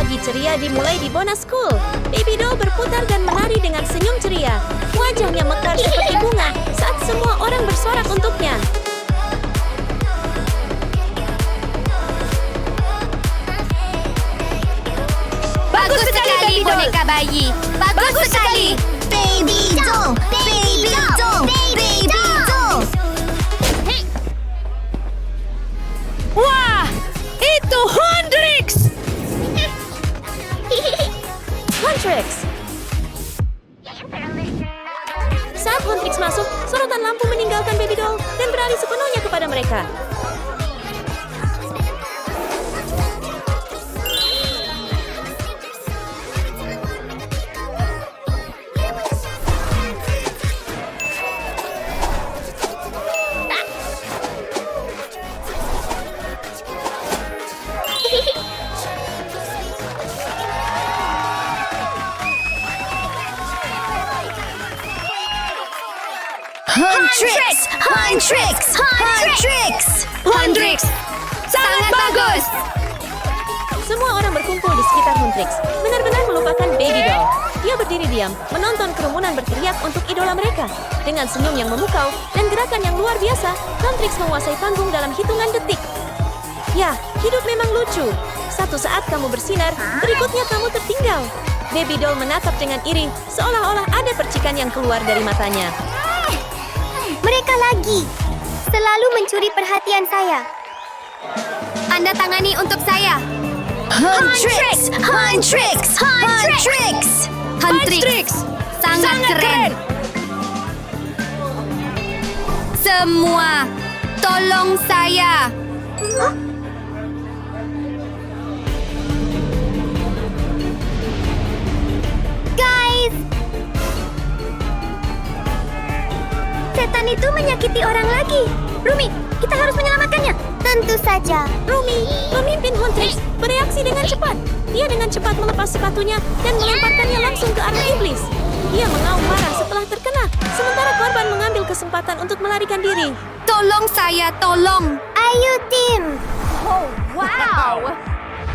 Pagi ceria dimulai di Bona School. Baby doll berputar dan menari dengan senyum ceria. Wajahnya mekar seperti bunga saat semua orang bersorak untuknya. Bagus sekali boneka bayi. Bagus sekali. Baby doll, baby doll, baby doll. Wah, itu Hendrix. Huntrix. Saat Huntrix masuk, sorotan lampu meninggalkan Baby doll dan beralih sepenuhnya kepada mereka. Huntrix, Huntrix, Huntrix. Hendrix, sangat bagus. Semua orang berkumpul di sekitar Huntrix, benar-benar melupakan Baby doll. Dia berdiri diam, menonton kerumunan berteriak untuk idola mereka. Dengan senyum yang memukau dan gerakan yang luar biasa, Huntrix menguasai panggung dalam hitungan detik. Ya, hidup memang lucu. Satu saat kamu bersinar, berikutnya kamu tertinggal. Baby doll menatap dengan iri, seolah-olah ada percikan yang keluar dari matanya. Mereka lagi selalu mencuri perhatian saya. Anda tangani untuk saya. Huntrix, Huntrix, Huntrix. Hendrix, sangat keren. Semua, tolong saya. Guys, setan itu menyakiti orang lagi. Rumi, kita harus menyelamatkannya. Tentu saja. Rumi, pemimpin Huntrix, bereaksi dengan cepat. Dia dengan cepat melepas sepatunya dan melemparkannya langsung ke arah iblis. Dia mengaum marah setelah terkena, sementara korban mengambil kesempatan untuk melarikan diri. Tolong saya, tolong. Ayo tim. Wow!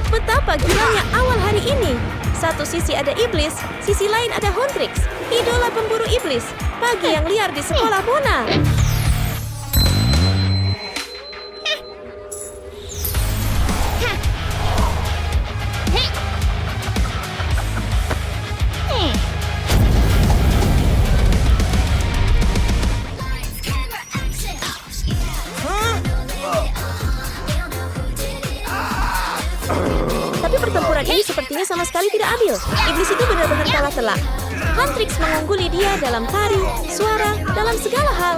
Betapa gilanya awal hari ini. Satu sisi ada iblis, sisi lain ada Huntrix, idola pemburu iblis. Pagi yang liar di sekolah Bona. Tapi pertempuran ini sepertinya sama sekali tidak adil. Iblis itu benar-benar kalah telak. Huntrix mengungguli dia dalam tari, suara, dalam segala hal.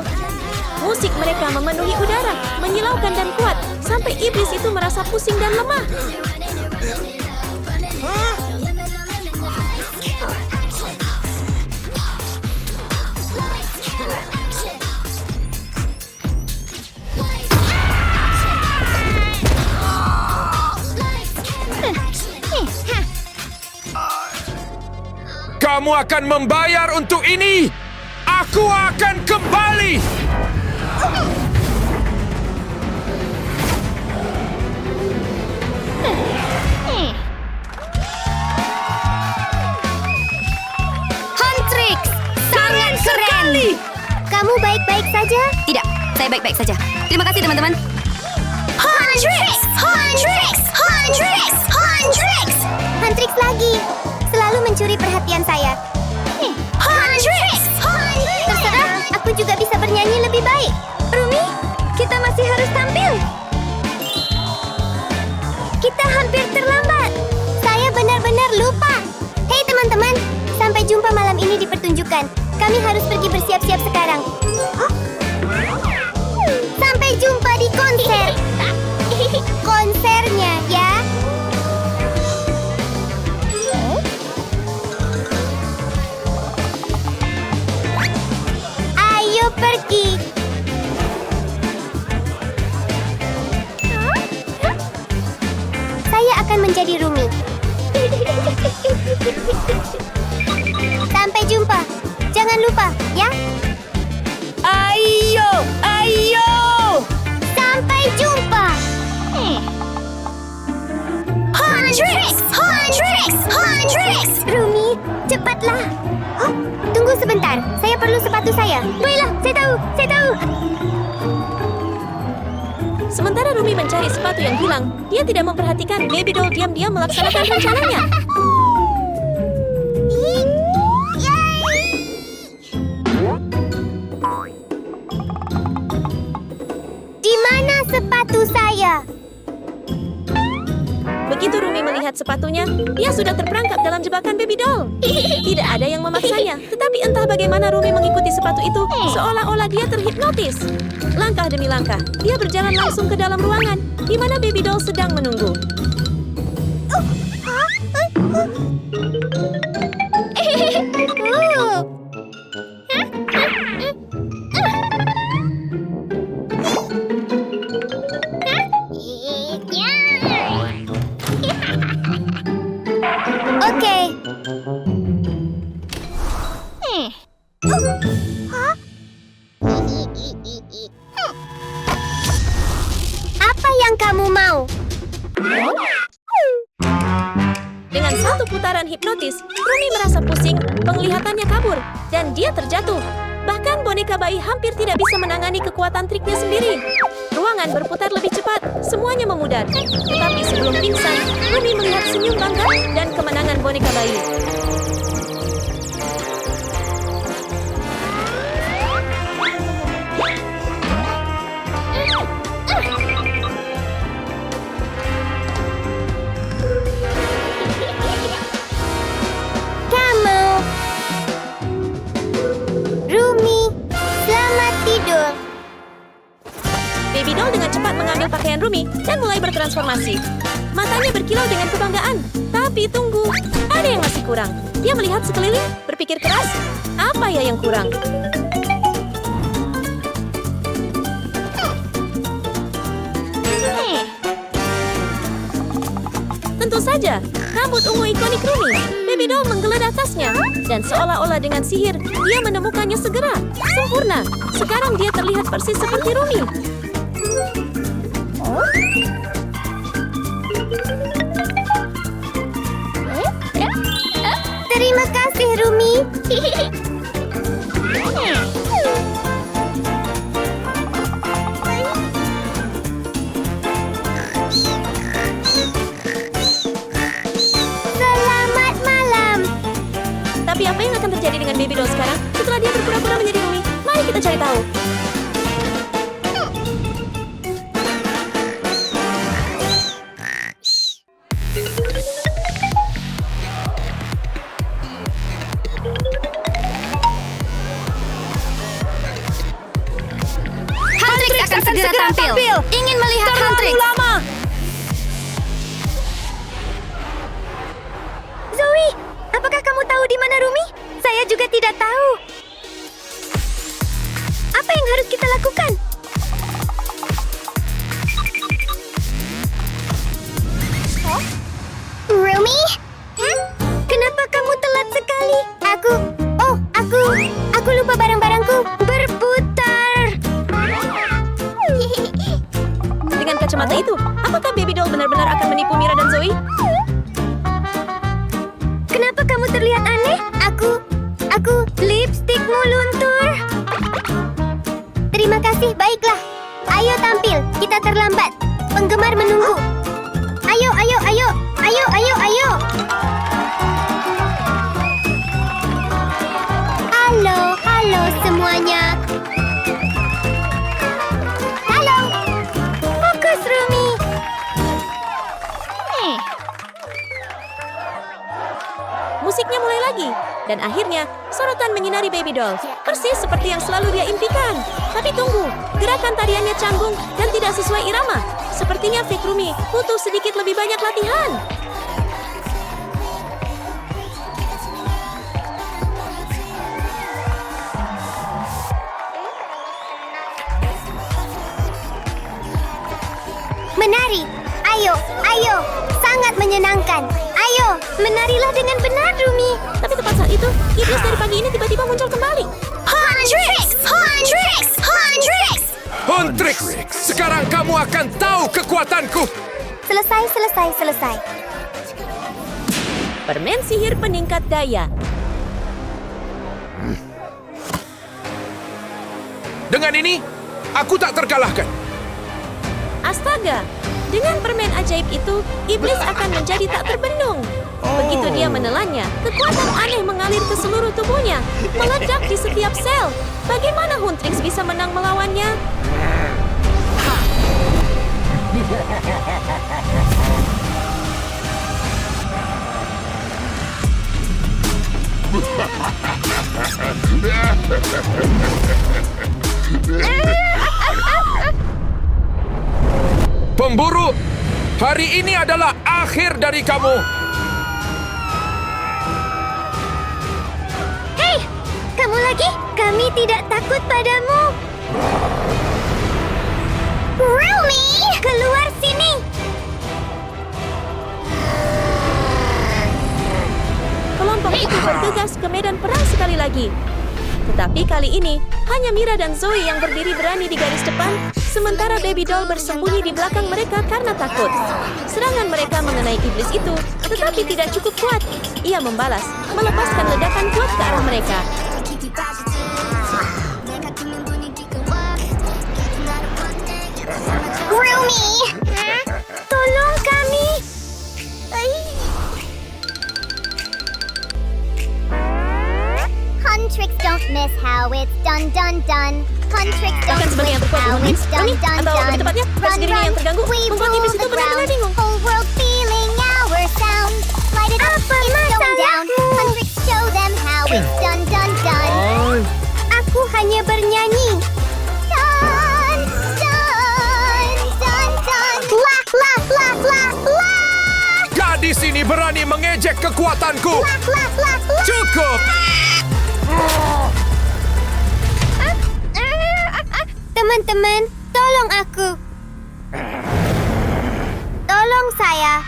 Musik mereka memenuhi udara, menyilaukan dan kuat, sampai iblis itu merasa pusing dan lemah. Kamu akan membayar untuk ini. Aku akan kembali. Hendrix, sangat keren. Kamu baik-baik saja? Tidak, saya baik-baik saja. Terima kasih teman-teman. Huntrix! Huntrix! Huntrix! Huntrix! Huntrix lagi. Selalu mencuri perhatian saya. Huntrix! Terserah, aku juga bisa bernyanyi lebih baik. Rumi, kita masih harus tampil. Kita hampir terlambat. Saya benar-benar lupa. Hei teman-teman, sampai jumpa malam ini di pertunjukan. Kami harus pergi bersiap-siap sekarang. Sampai jumpa di konser. Konsernya, ya. Ayo pergi. Saya akan menjadi Rumi. Sampai jumpa. Jangan lupa, ya. Ayo, ayo. Sampai jumpa. Huntrix! Huntrix! Tricks! Rumi, cepatlah. Oh, tunggu sebentar. Saya perlu sepatu saya. Baiklah, saya tahu. Sementara Rumi mencari sepatu yang hilang, dia tidak memperhatikan Baby Doll diam-diam melaksanakan rencananya. Di mana sepatu saya? Begitu Rumi melihat sepatunya, dia sudah terperangkap dalam jebakan Baby Doll. Tidak ada yang memaksanya, tetapi entah bagaimana Rumi mengikuti sepatu itu, seolah-olah dia terhipnotis. Langkah demi langkah, dia berjalan langsung ke dalam ruangan, di mana Baby Doll sedang menunggu. Oke. Apa yang kamu mau? Dengan satu putaran hipnotis, Rumi merasa pusing, penglihatannya kabur, dan dia terjatuh. Bahkan boneka bayi hampir tidak bisa menangani kekuatan triknya sendiri. Ruangan berputar lebih cepat, semuanya memudar. Tetapi sebelum pingsan, Rumi melihat senyum bangga dan kemenangan boneka bayi. Kamu. Rumi, selamat tidur. Baby Doll dengan cepat mengambil pakaian Rumi dan mulai bertransformasi. Matanya berkilau dengan kebanggaan. Tapi tunggu, ada yang masih kurang. Dia melihat sekeliling, berpikir keras, apa ya yang kurang? Tentu saja, rambut ungu ikonik Rumi. Baby Doll menggeledah tasnya. Dan seolah-olah dengan sihir, dia menemukannya segera. Sempurna. Sekarang dia terlihat persis seperti Rumi. Terima kasih, Rumi. Selamat malam. Tapi apa yang akan terjadi dengan Baby Doll sekarang setelah dia berpura-pura menjadi Rumi? Mari kita cari tahu. Huntrix akan segera tampil. Ingin melihat Huntrix. Zoe, apakah kamu tahu di mana Rumi? Saya juga tidak tahu. Apa yang harus kita lakukan? Rumi? Kenapa kamu telat sekali? Aku lupa barang-barangku berputar. Dengan kacamata itu, apakah Baby Doll benar-benar akan menipu Mira dan Zoe? Kenapa kamu terlihat aneh? Lipstikmu luntur. Terima kasih, baiklah. Ayo tampil, kita terlambat. Penggemar menunggu. Ayo. Halo semuanya. Halo. Fokus, Rumi. Musiknya mulai lagi. Dan akhirnya, sorotan menyinari Baby Doll. Persis seperti yang selalu dia impikan. Tapi tunggu, gerakan tariannya canggung dan tidak sesuai irama. Sepertinya fake Rumi butuh sedikit lebih banyak latihan. Menari. Ayo. Sangat menyenangkan. Ayo, menarilah dengan benar, Rumi. Tapi tepat saat itu, iblis dari pagi ini tiba-tiba muncul kembali. Huntrix, sekarang kamu akan tahu kekuatanku. Selesai. Permen sihir peningkat daya. Dengan ini, aku tak terkalahkan. Astaga! Dengan permen ajaib itu, iblis akan menjadi tak terbendung. Begitu dia menelannya, kekuatan aneh mengalir ke seluruh tubuhnya, meledak di setiap sel. Bagaimana Huntrix bisa menang melawannya? Pemburu, hari ini adalah akhir dari kamu. Hei, kamu lagi? Kami tidak takut padamu. Rumi, keluar sini. Kelompok itu bergegas ke medan perang sekali lagi. Tetapi kali ini, hanya Mira dan Zoe yang berdiri berani di garis depan, sementara Baby Doll bersembunyi di belakang mereka karena takut. Serangan mereka mengenai iblis itu, tetapi tidak cukup kuat. Ia membalas, melepaskan ledakan kuat ke arah mereka. Rumi, tolong kami. Huntrix don't miss how it's done. Huntrix don't Bahkan sebagai yang miss terkuat how di it's Huntrix, done. atau lebih tepatnya, versi dirinya yang terganggu, We membuat rule iblis itu the benar-benar ground. bingung. Whole world feeling our sound. Light it up, it's going down. Huntrix show them how it's done. Aku hanya bernyanyi. Done. La. Gadis ini berani mengejek kekuatanku. Cukup! Teman-teman, tolong aku. Tolong saya.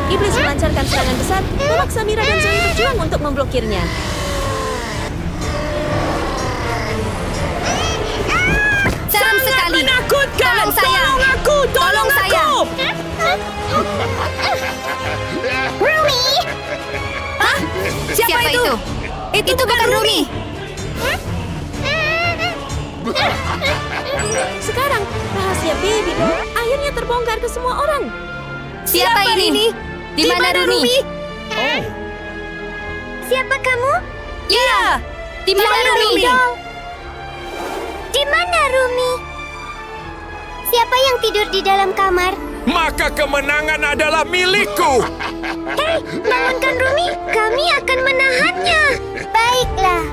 Iblis melancarkan serangan besar, memaksa Mira dan Zoe berjuang untuk memblokirnya. Seram sekali. Tolong saya. Tolong saya. Rumi! Hah? Siapa itu? Itu bukan Rumi. Sekarang, rahasia Baby Doll akhirnya terbongkar ke semua orang. Siapa ini? Di mana Rumi? Siapa kamu? Ya. Di mana Rumi? Di mana Rumi? Siapa yang tidur di dalam kamar? Maka kemenangan adalah milikku. Hei, bangunkan Rumi. Kami akan menahannya. Baiklah.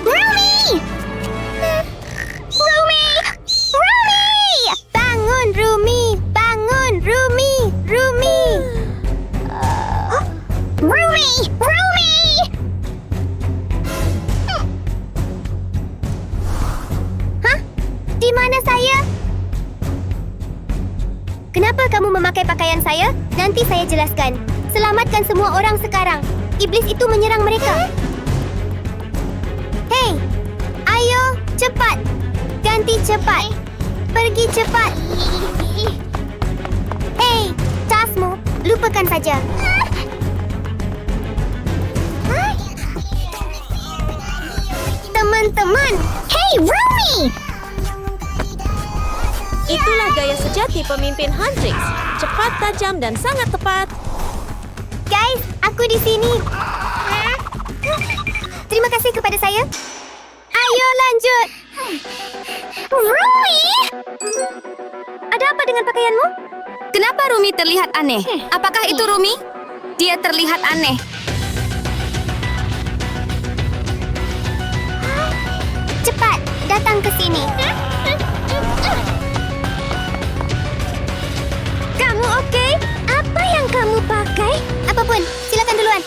Rumi! Rumi! Bangun, Rumi! Bangun, Rumi! Rumi! Hah? Di mana saya? Kenapa kamu memakai pakaian saya? Nanti saya jelaskan. Selamatkan semua orang sekarang. Iblis itu menyerang mereka. Hei, ayo, cepat. Ganti cepat. Pergi cepat. Hei, tasmu, lupakan saja. Teman-teman, hei Rumi! Itulah gaya sejati pemimpin Huntrix. Cepat, tajam, dan sangat tepat. Guys, aku di sini. Terima kasih kepada saya. Ayo lanjut. Rumi! Ada apa dengan pakaianmu? Kenapa Rumi terlihat aneh? Apakah itu Rumi? Dia terlihat aneh. Cepat, datang ke sini. Kamu oke? Apa yang kamu pakai? Apapun, silakan duluan.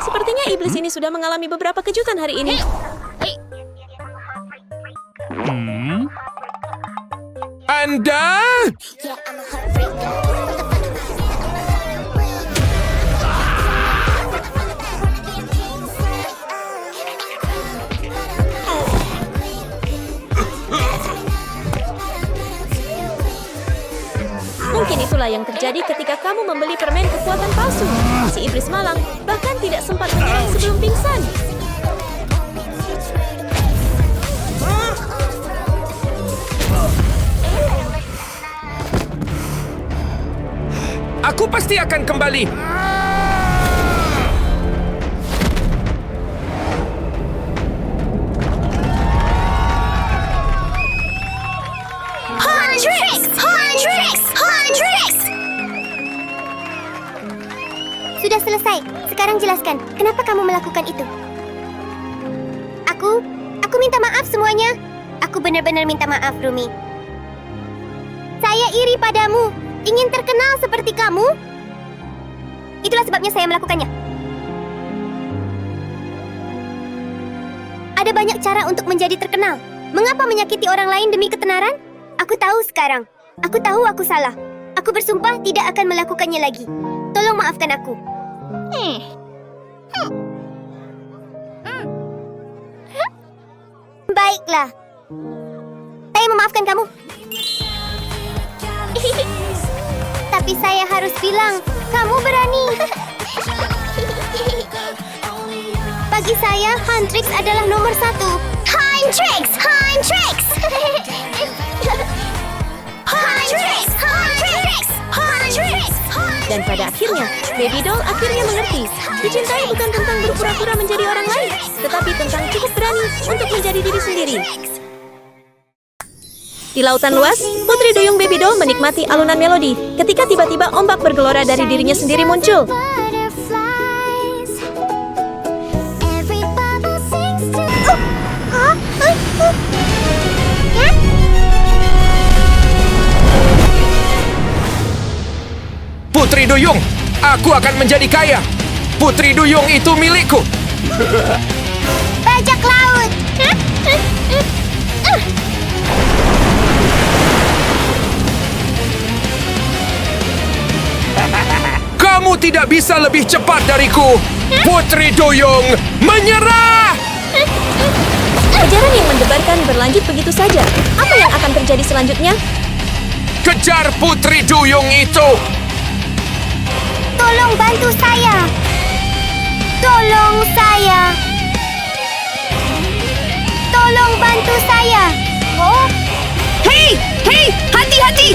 Sepertinya iblis ini sudah mengalami beberapa kejutan hari ini. Anda? itulah yang terjadi ketika kamu membeli permen kekuatan palsu. Si iblis malang bahkan tidak sempat menyerang sebelum pingsan. Aku pasti akan kembali. Sudah selesai. Sekarang jelaskan, kenapa kamu melakukan itu? Aku minta maaf semuanya. Aku benar-benar minta maaf, Rumi. Saya iri padamu. Ingin terkenal seperti kamu? Itulah sebabnya saya melakukannya. Ada banyak cara untuk menjadi terkenal. Mengapa menyakiti orang lain demi ketenaran? Aku tahu sekarang. Aku tahu aku salah. Aku bersumpah tidak akan melakukannya lagi. Tolong maafkan aku. Baiklah. Saya memaafkan kamu. Tapi saya harus bilang, kamu berani. Bagi saya, Huntrix adalah nomor 1. Huntrix! Huntrix! Huntrix! Huntrix! Huntrix! Dan pada akhirnya, Baby Doll akhirnya mengerti. Dicintai bukan tentang berpura-pura menjadi orang lain, tetapi tentang cukup berani untuk menjadi diri sendiri. Di lautan luas, Putri Duyung Baby Doll menikmati alunan melodi ketika tiba-tiba ombak bergelora dari dirinya sendiri muncul. Butterflies. Every bubble sings to... Putri Duyung, aku akan menjadi kaya. Putri Duyung itu milikku. Bajak laut. Kamu tidak bisa lebih cepat dariku. Putri Duyung menyerah. Kejaran yang mendebarkan berlanjut begitu saja. Apa yang akan terjadi selanjutnya? Kejar Putri Duyung itu. Tolong bantu saya. Tolong saya. Tolong bantu saya. Oh. Hei! Hei! Hati-hati!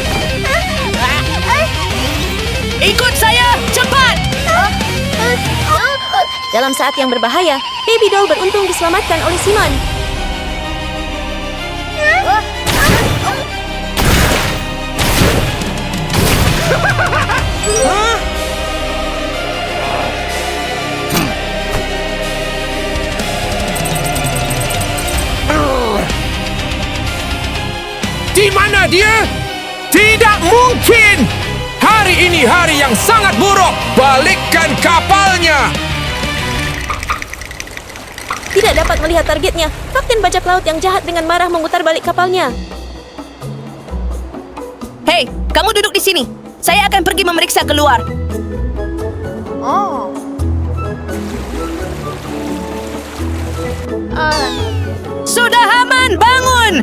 Ikut saya! Cepat! Dalam saat yang berbahaya, Baby Doll beruntung diselamatkan oleh Simon. Di mana dia? Tidak mungkin! Hari ini hari yang sangat buruk. Balikkan kapalnya. Tidak dapat melihat targetnya, Kapten bajak laut yang jahat dengan marah memutar balik kapalnya. Hei, kamu duduk di sini. Saya akan pergi memeriksa keluar. Sudah aman, bangun!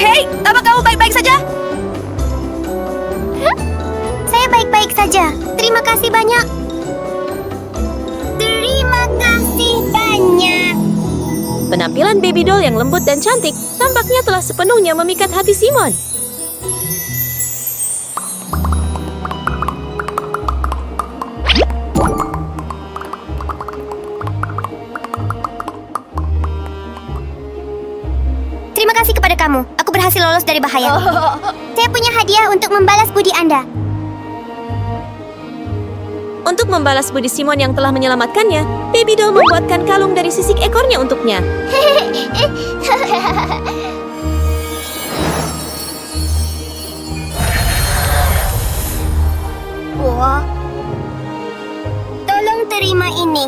Hei, apa kamu baik-baik saja? Saya baik-baik saja. Terima kasih banyak. Terima kasih banyak. Penampilan Baby Doll yang lembut dan cantik tampaknya telah sepenuhnya memikat hati Simon. Terima kasih kepada kamu. Aku berhasil lolos dari bahaya. Saya punya hadiah untuk membalas budi Anda. Untuk membalas budi Simon yang telah menyelamatkannya, Baby Doll membuatkan kalung dari sisik ekornya untuknya. Wah. Tolong terima ini.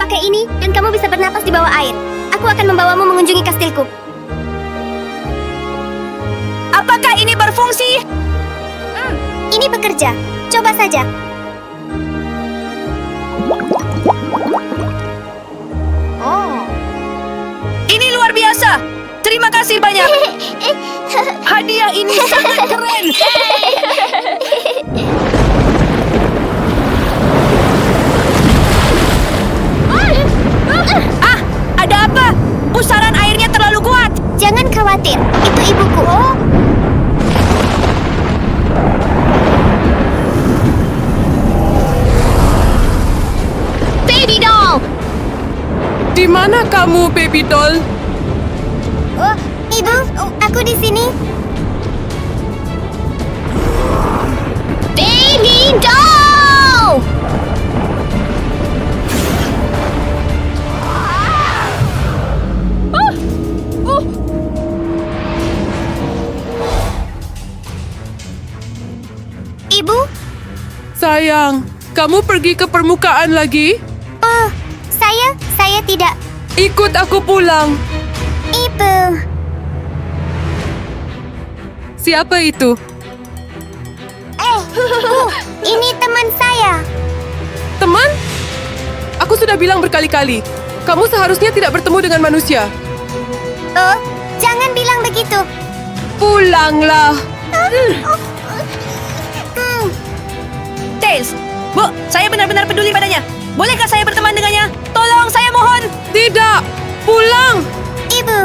Pakai ini dan kamu bisa bernapas di bawah air. Aku akan membawamu mengunjungi kastilku. ini berfungsi? Ini bekerja. Coba saja. Ini luar biasa. Terima kasih banyak. Hadiah ini sangat keren. Ah, ada apa? Pusaran airnya terlalu kuat. Jangan khawatir, itu ibuku. Baby doll! Di mana kamu, baby doll? Oh, Ibu, aku di sini. Baby doll! Ibu? Sayang, kamu pergi ke permukaan lagi? Oh, saya tidak. Ikut aku pulang. Ibu. Siapa itu? Ini teman saya. Teman? Aku sudah bilang berkali-kali, kamu seharusnya tidak bertemu dengan manusia. Oh, jangan bilang begitu. Pulanglah. Tails, Bu, saya benar-benar peduli padanya. Bolehkah saya berteman dengannya? Tolong, saya mohon. Tidak, pulang. Ibu.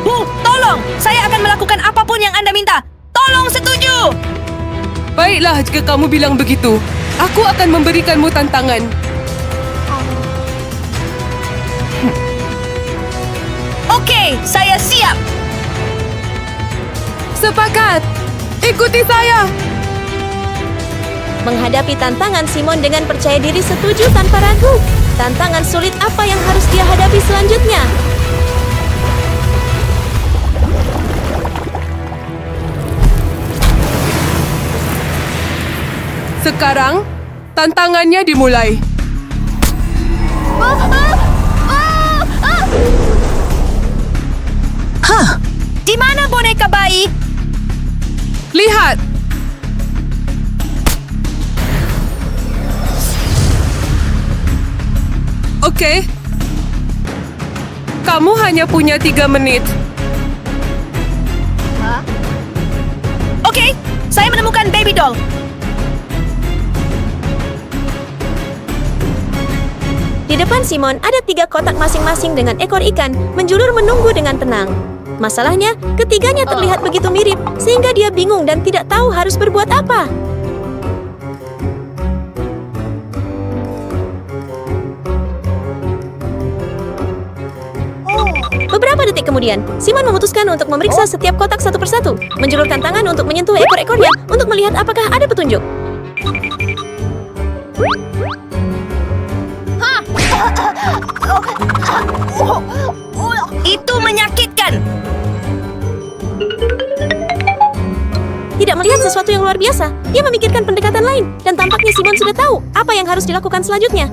Bu, tolong. Saya akan melakukan apapun yang Anda minta. Tolong setuju. Baiklah jika kamu bilang begitu. Aku akan memberikanmu tantangan. Oke, saya siap. Sepakat. Ikuti saya. Menghadapi tantangan, Simon dengan percaya diri setuju tanpa ragu. Tantangan sulit apa yang harus dia hadapi selanjutnya? Sekarang, tantangannya dimulai. Di mana boneka bayi? Lihat. Oke. Kamu hanya punya 3 menit. Oke, saya menemukan baby doll. Di depan Simon ada 3 kotak masing-masing dengan ekor ikan menjulur menunggu dengan tenang. Masalahnya, ketiganya terlihat begitu mirip sehingga dia bingung dan tidak tahu harus berbuat apa. Beberapa detik kemudian, Simon memutuskan untuk memeriksa setiap kotak satu persatu, menjulurkan tangan untuk menyentuh ekor-ekornya untuk melihat apakah ada petunjuk. Itu menyakitkan. Tidak melihat sesuatu yang luar biasa, dia memikirkan pendekatan lain, dan tampaknya Simon sudah tahu apa yang harus dilakukan selanjutnya.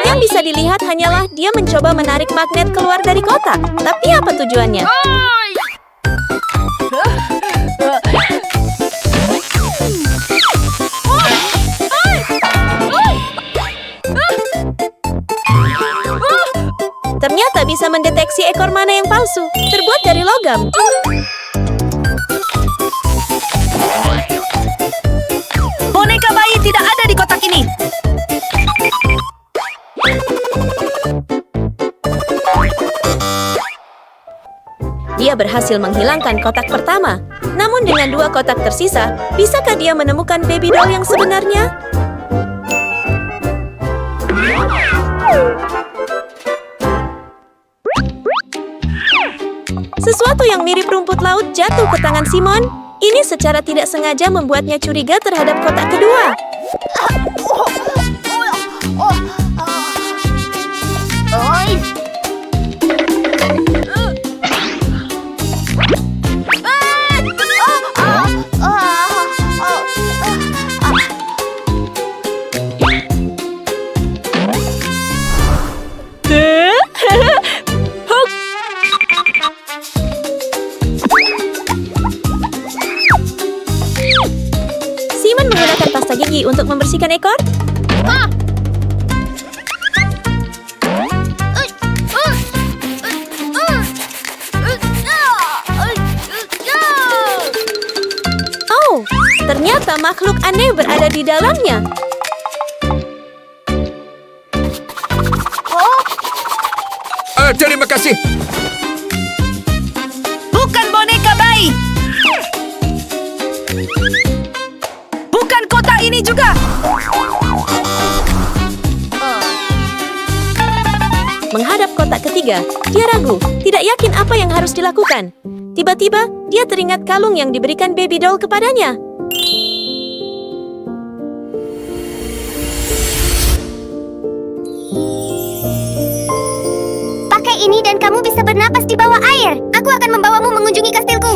Yang bisa dilihat hanyalah dia mencoba menarik magnet keluar dari kotak. Tapi apa tujuannya? Ternyata bisa mendeteksi ekor mana yang palsu, terbuat dari logam. Boneka bayi tidak ada di kotak ini. Dia berhasil menghilangkan kotak pertama. Namun dengan 2 kotak tersisa, bisakah dia menemukan baby doll yang sebenarnya? Sesuatu yang mirip rumput laut jatuh ke tangan Simon. Ini secara tidak sengaja membuatnya curiga terhadap kotak kedua. pergi untuk membersihkan ekor? Oh, ternyata makhluk aneh berada di dalamnya. Terima kasih. Bukan boneka bayi. Bukan kotak ini juga. Menghadap kotak ketiga, dia ragu, tidak yakin apa yang harus dilakukan. Tiba-tiba, dia teringat kalung yang diberikan baby doll kepadanya. Pakai ini dan kamu bisa bernapas di bawah air. Aku akan membawamu mengunjungi kastilku.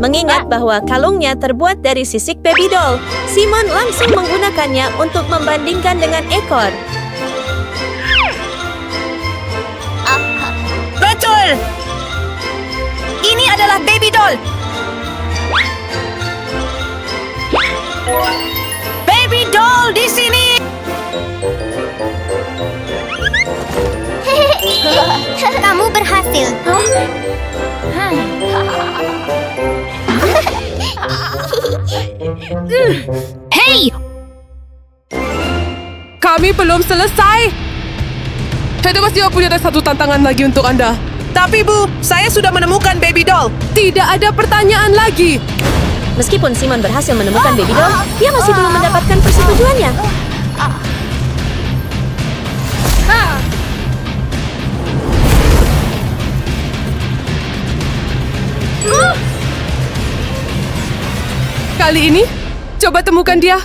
Mengingat bahwa kalungnya terbuat dari sisik baby doll, Simon langsung menggunakannya untuk membandingkan dengan ekor. Betul. Ini adalah baby doll. Baby doll di sini. Kamu berhasil. Hey, Kami belum selesai. Saya pasti punya ada satu tantangan lagi untuk Anda. tapi Bu, saya sudah menemukan baby doll. Tidak ada pertanyaan lagi. Meskipun Simon berhasil menemukan baby doll, dia masih belum mendapatkan persetujuannya. Kali ini, coba temukan dia.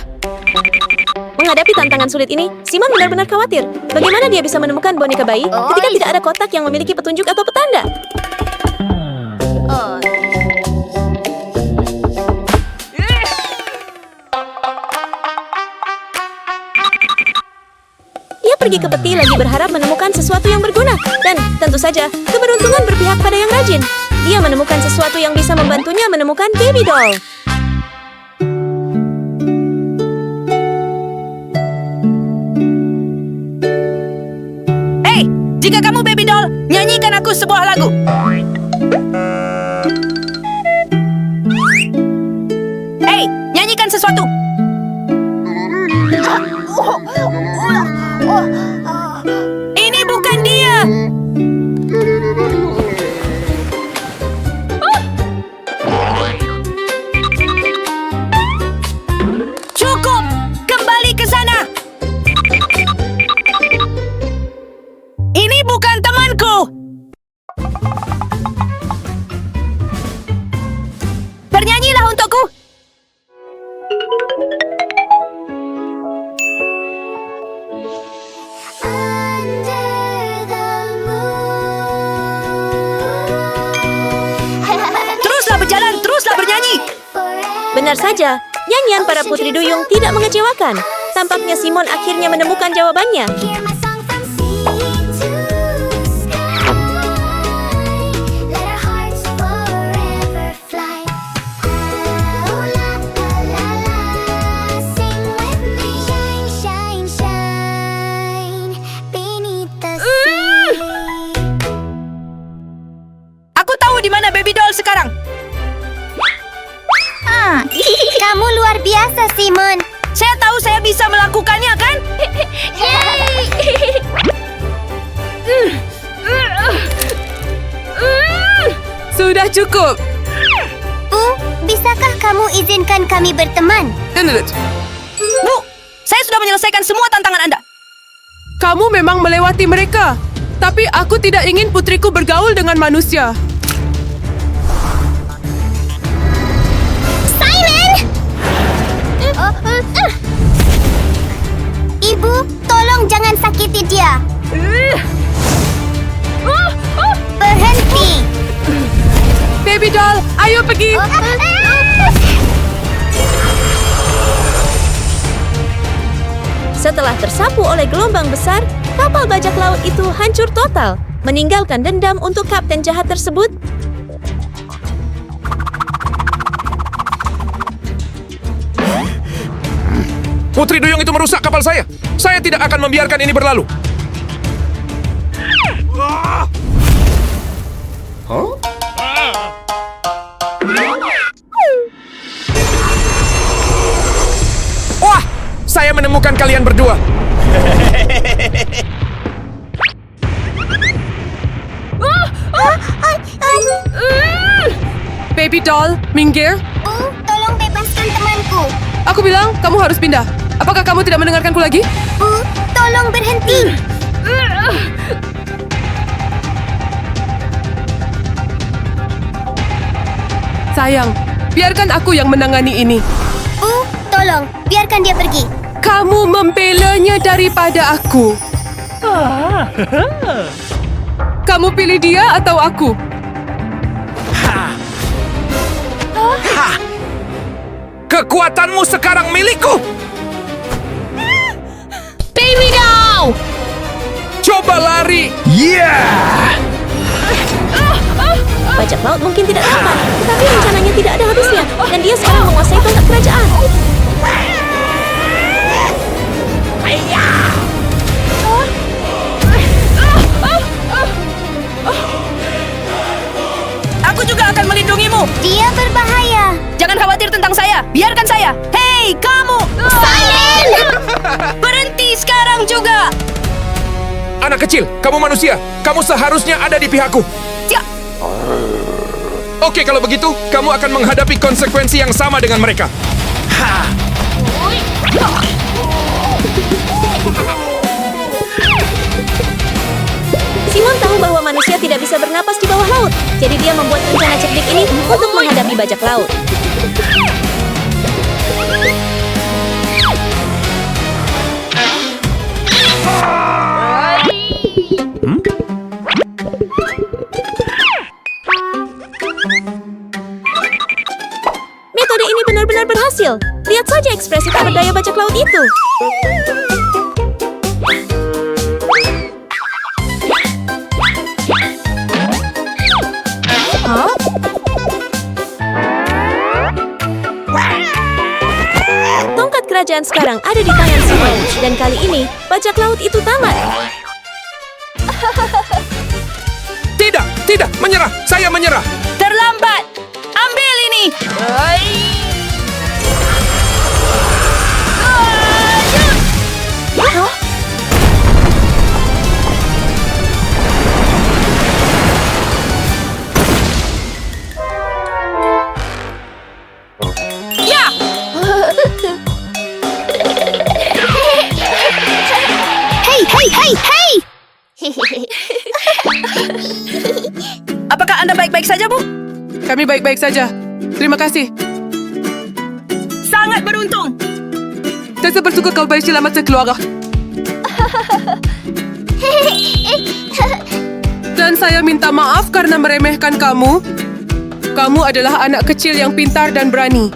Menghadapi tantangan sulit ini, Simon benar-benar khawatir. Bagaimana dia bisa menemukan boneka bayi ketika tidak ada kotak yang memiliki petunjuk atau petanda? Dia pergi ke peti lagi berharap menemukan sesuatu yang berguna. Dan tentu saja, keberuntungan berpihak pada yang rajin. Dia menemukan sesuatu yang bisa membantunya menemukan baby doll. Hey, jika kamu baby doll, nyanyikan aku sebuah lagu. Hey, nyanyikan sesuatu. Ini bukan dia. Cukup, kembali ke sana. Ini bukan temanku. Bernyanyilah untukku. Teruslah berjalan, teruslah bernyanyi. Benar saja, nyanyian para putri duyung tidak mengecewakan. Tampaknya Simon akhirnya menemukan jawabannya. Aku tahu di mana baby doll sekarang. Kamu luar biasa, Simon. Saya tahu saya bisa melakukannya, kan? Sudah cukup. Bu, bisakah kamu izinkan kami berteman? Bu, saya sudah menyelesaikan semua tantangan Anda. Kamu memang melewati mereka. Tapi aku tidak ingin putriku bergaul dengan manusia. Simon! Ibu, tolong jangan sakiti dia. Berhenti. Baby doll, ayo pergi. Setelah tersapu oleh gelombang besar, kapal bajak laut itu hancur total, meninggalkan dendam untuk kapten jahat tersebut. Putri Duyung itu merusak kapal saya. Saya tidak akan membiarkan ini berlalu. Wah, saya menemukan kalian berdua. Baby doll, minggir. Tolong bebaskan temanku. Aku bilang kamu harus pindah. Apakah kamu tidak mendengarkanku lagi? Tolong berhenti. Sayang, biarkan aku yang menangani ini. Tolong, biarkan dia pergi. Kamu membelanya daripada aku. Kamu pilih dia atau aku? Kekuatanmu sekarang milikku. Baby doll! Coba lari. Bajak laut mungkin tidak tampan, tetapi rencananya tidak ada habisnya. Dan dia sekarang menguasai tongkat kerajaan. Aku juga akan melindungimu. Dia berbahaya. Jangan khawatir tentang saya. Biarkan saya. Hei, kamu! Berhenti sekarang juga. Anak kecil, kamu manusia. Kamu seharusnya ada di pihakku. Siap. Oke, kalau begitu, kamu akan menghadapi konsekuensi yang sama dengan mereka. Simon tahu bahwa manusia tidak bisa bernapas di bawah laut. Jadi dia membuat rencana cerdik ini untuk menghadapi bajak laut. Metode ini benar-benar berhasil. Lihat saja ekspresi tak berdaya bajak laut itu. Tongkat kerajaan sekarang ada di tangan Simon. Dan kali ini, bajak laut itu tamat. Tidak, tidak, menyerah. Saya menyerah. Terlambat. Ambil ini. Hey! Apakah Anda baik-baik saja, Bu? Kami baik-baik saja. Terima kasih. Sangat beruntung. Saya bersyukur kau baik selamat sekeluarga. Dan saya minta maaf karena meremehkan kamu. Kamu adalah anak kecil yang pintar dan berani.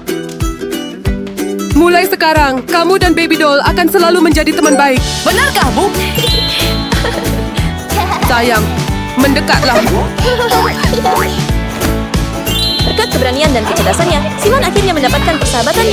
Mulai sekarang, kamu dan Baby Doll akan selalu menjadi teman baik. Benarkah, Bu? Sayang, mendekatlah. Berkat keberanian dan kecerdasannya, Simon akhirnya mendapatkan persahabatan